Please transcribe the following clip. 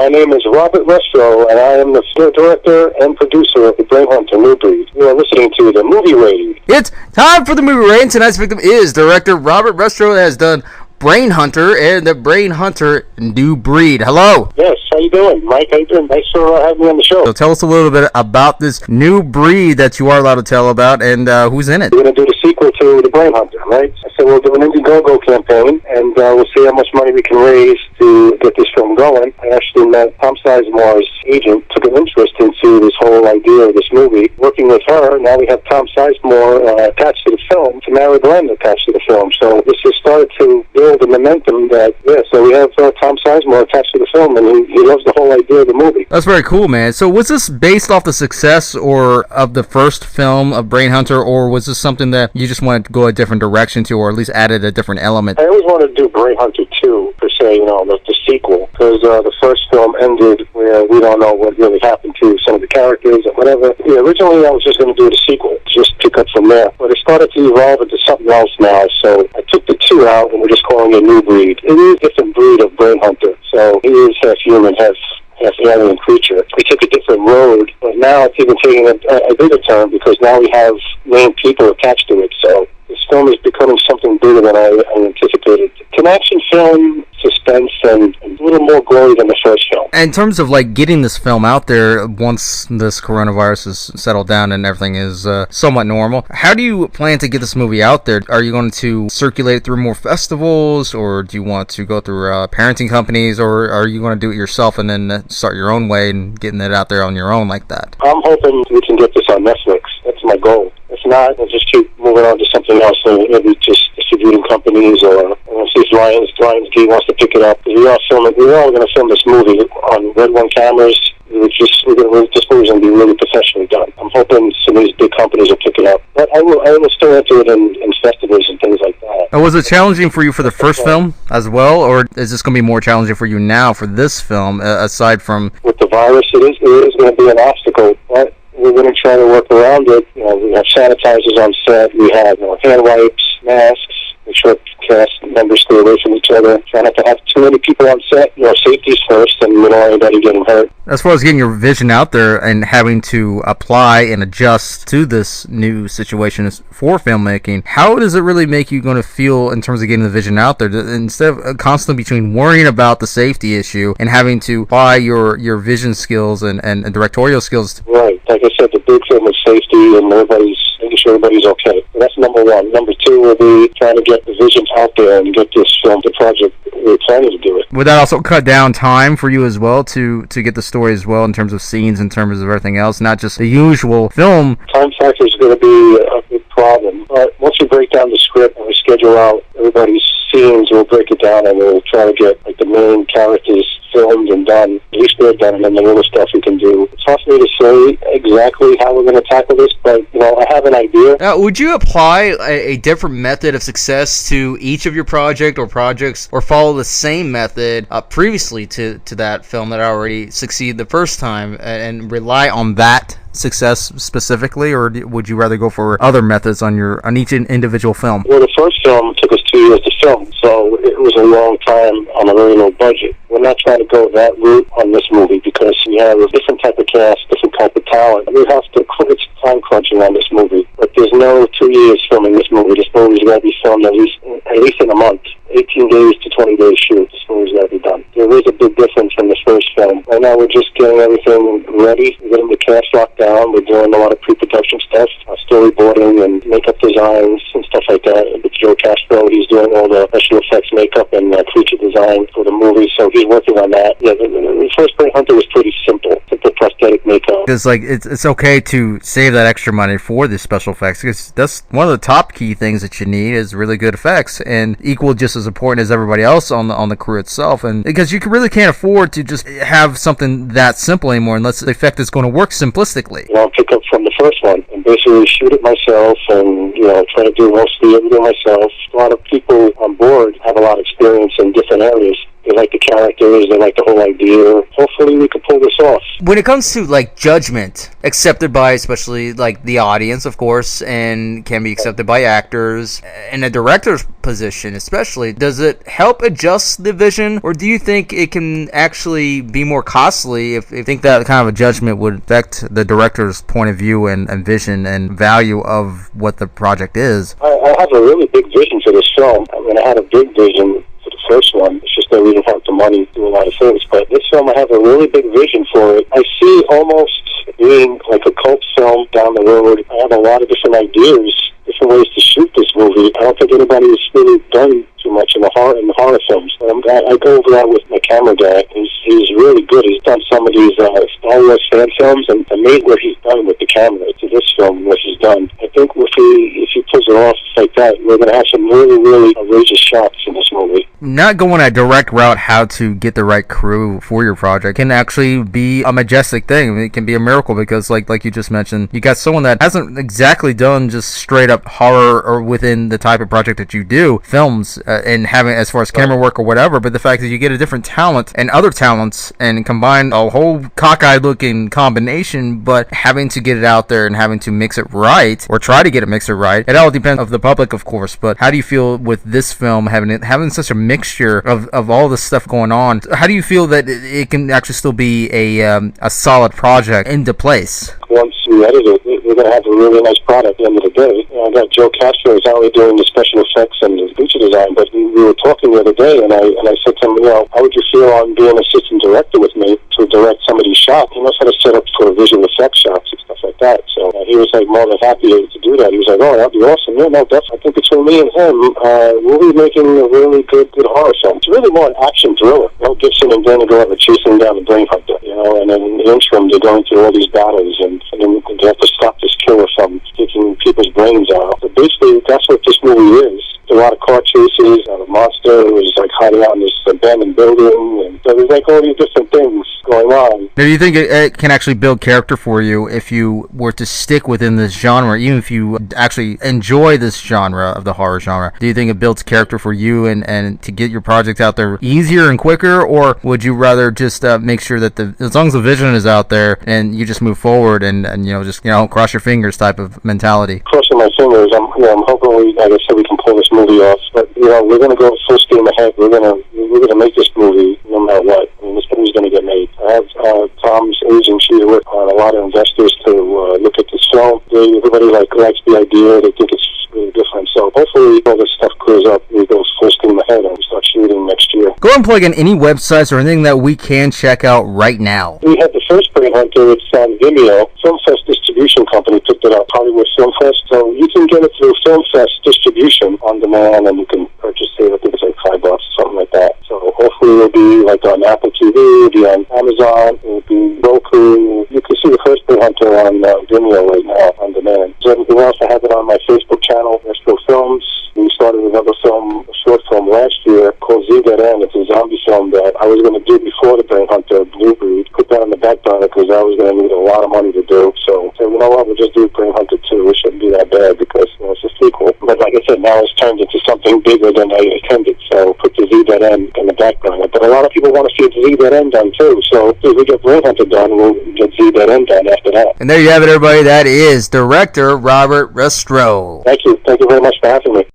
My name is Robert Resto, and I am the director and producer of The Brain Hunter New Breed. You are listening to the Movie Rating. It's time for the movie rating. Tonight's victim is director Robert Resto, that has done Brain Hunter and The Brain Hunter New Breed. Hello. Yes, how you doing, Mike? How you doing? Thanks for having me on the show. So tell us a little bit about this new breed that you are allowed to tell about, and who's in it. We're going to do the sequel to The Brain Hunter, right? So we'll do an Indiegogo campaign, and we'll see how much money we can raise to get this film going. I actually met Tom Sizemore's agent, took an interest into this whole idea of this movie. Working with her, now we have Tom Sizemore attached to the film, to Mary Glenn attached to the film. So this has started to build the momentum that, so we have Tom Sizemore attached to the film, and he loves the whole idea of the movie. That's very cool, man. So was this based off the success or of the first film of Brain Hunter, or was this something that you just wanted to go a different direction to, or at least added a different element? I always wanted to do Brain Hunter 2, per se, the sequel, because the first film ended where we don't know what really happened to some of the characters or whatever. Originally, I was just going to do the sequel, just pick up from there. But it started to evolve into something else now, so I took the 2 out, and we're just calling it New Breed. It is a different breed of Brain Hunter, so he is half human, half alien creature. We took a different road, but now it's even taking a bigger turn because now we have main people attached to it. So this film is becoming something bigger than I anticipated. It's an action film, suspense, and a little more gory than the first film. In terms of getting this film out there once this coronavirus is settled down and everything is somewhat normal, how do you plan to get this movie out there? Are you going to circulate it through more festivals, or do you want to go through parenting companies, or are you going to do it yourself and then start your own way and getting it out there on your own like that? I'm hoping we can get this on Netflix. That's my goal. If not, we'll just keep moving on to something else, so maybe just distributing companies, or we'll see if Lionsgate wants to pick it up. We are going to film this movie on Red One cameras. This movie's going to be really professionally done. I'm hoping some of these big companies will pick it up. But I will still enter it in festivals and things like that. And was it challenging for you for the first film as well, or is this going to be more challenging for you now for this film, aside from... With the virus, it is going to be an obstacle, but we're going to try to work around it. We have sanitizers on set. We have hand wipes, masks. Make sure cast members stay away from each other. Try not to have too many people on set. Safety's first, and we don't want anybody getting hurt. As far as getting your vision out there and having to apply and adjust to this new situation for filmmaking, how does it really make you going to feel in terms of getting the vision out there? Instead of constantly between worrying about the safety issue and having to apply your vision skills and directorial skills. Right. Like I said, the big thing is safety and making sure everybody's okay. So that's number one. Number two will be trying to get the vision out there and get this film to project. We're planning to do it. Would that also cut down time for you as well to get the story as well in terms of scenes, in terms of everything else, not just the usual film? Time factor is going to be a big problem. But once we break down the script and we schedule out everybody's scenes, we'll break it down and we'll try to get the main characters filmed and done. At least they're done, and then the little stuff we can do. It's hard for me to say exactly how we're going to tackle this, but I have an idea. Now, would you apply a different method of success to each of your projects, or follow the same method previously to that film that already succeeded the first time, and rely on that success specifically, or would you rather go for other methods on each individual film? Well, the first film took us 2 years to film, so it was a long time on a very low budget. We're not trying to go that route on this movie because we have a different type of cast, different type of talent. We have to quit time crunching on this movie, but there's no 2 years filming this movie. This movie's got to be filmed at least in a month. 18 days to 20 days shoot. This movie's got to be done. There is a big difference from the first film. Right now we're just getting everything ready. We're getting the cast locked down. We're doing a lot of pre-production stuff, storyboarding and makeup designs and stuff like that. With Joe Castro, he's doing all the special effects makeup and creature design for the movie, so he's working on that. Yeah, the first Brain Hunter was pretty simple prosthetic makeup. It's okay to save that extra money for the special effects, because that's one of the top key things that you need is really good effects, and equal just as important as everybody else on the crew itself. And because you really can't afford to just have something that simple anymore unless the effect is going to work simplistically. I'll pick up from the first one and basically shoot it myself, and try to do mostly everything myself. A lot of people on board have a lot of experience in different areas. They like the characters, they like the whole idea. Hopefully we can pull this off. When it comes to like judgment accepted by especially like the audience, of course, and can be accepted by actors, in a director's position especially, does it help adjust the vision, or do you think it can actually be more costly if you think that kind of a judgment would affect the director's point of view and vision and value of what the project is? I have a really big vision for this film. I mean, I had a big vision for the first one. It's just that we didn't have the money to do a lot of things. But this film, I have a really big vision for it. I see almost being like a cult film down the road. I have a lot of different ideas, different ways to shoot this movie. I don't think anybody has really done too much in the horror films. I go over that with my camera guy. He's really good. He's done some of these Star Wars fan films, and made what he's done with the camera to this film, what he's done. I think if he pulls it off like that, we're going to have some really, really outrageous shots in this movie. Not going a direct route how to get the right crew for your project can actually be a majestic thing. I mean, it can be a miracle because, like you just mentioned, you got someone that hasn't exactly done just straight up horror or within the type of project that you do, films, and having as far as camera work or whatever, but the fact that you get a different talent and other talents and combine a whole cockeyed looking combination, but having to get it out there and having to mix it right or try to get it mixed right. It all depends of the public, of course, but how do you feel with this film having such a mixture of all this stuff going on? How do you feel that it can actually still be a solid project into place? Once we edit it, we're going to have a really nice product at the end of the day. I got Joe Castro is only doing the special effects and the feature design, but we were talking the other day, and I said to him, how would you feel on being assistant director with me to direct some of these shots? He knows how to set up for visual effects shots and stuff like that. So he was like more than happy to do that. He was like, oh, that'd be awesome. Yeah, no, definitely. I think between me and him, we'll be making a really good horror film. It's really more an action thriller. Mel Gibson and Danny Glover chasing down the brain hunter, and then in the interim, they're going through all these battles, and then they have to stop this killer from taking people's brains out. So basically, that's what this movie is. A lot of car chases, a monster who was like hiding out in this abandoned building, and so there's like all these different things going on. Now, do you think it can actually build character for you if you were to stick within this genre, even if you actually enjoy this genre of the horror genre? Do you think it builds character for you and to get your project out there easier and quicker, or would you rather just make sure that as long as the vision is out there and you just move forward and just cross your fingers type of mentality? Crossing my fingers, I'm hoping like I said, we can pull this movie off. But we're going to go full steam ahead. We're gonna make this movie no matter what. I mean, this movie's going to get made. I have Tom's agent. She's worked on a lot of investors to look at this film. Everybody likes the idea. They think it's really different. So hopefully all this stuff clears up. We go full steam ahead and we start shooting next year. Go and plug in any websites or anything that we can check out right now. We had the first Brain Hunter. It's on Vimeo. Film Fest Distribution Company picked it up, Hollywood Film Fest. So you can get it through Film Fest Distribution on demand, and you can purchase it. I think it's like $5, something like that. So hopefully it'll be like on Apple TV, it'll be on Amazon, it'll be Roku. You can see the first Brain Hunter on Vimeo right now on demand. So everything else, I have it on my Facebook channel, Resto Films. We started another film, a short film last year called Z Dead End. It's a zombie film that I was going to do before the Brain Hunter, Blue Breed. Put that on the back burner because I was going to need a lot of money to do. So you know what, we'll just do Brain Hunter 2. It shouldn't be that bad because it's a sequel. But like I said, now it's turned into something bigger than I intended. So put the Z Dead End on the back burner. But a lot of people want to see the Z Dead End done too. So if we get Brain Hunter done, we'll get Z Dead End done after that. And there you have it, everybody. That is director Robert Resto. Thank you. Thank you very much for having me.